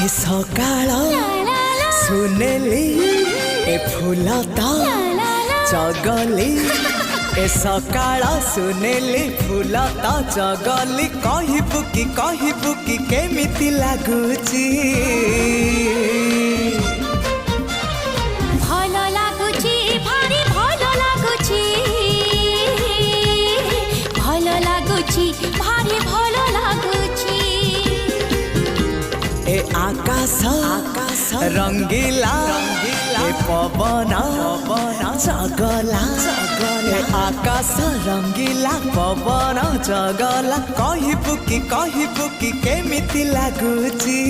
ए सकाळ सुनेली ए फूल तो चगली ए सकाळ सुनेली फूल तो चगली कहबू कि केमिति लागुची भल लागुची भारी भल लागुची भल लागुची भारी भल लागुची ए आकाश रंगीला ए पवन चगला ए आकाश रंगीला पवन चगला कहबू कि केमिति लागुची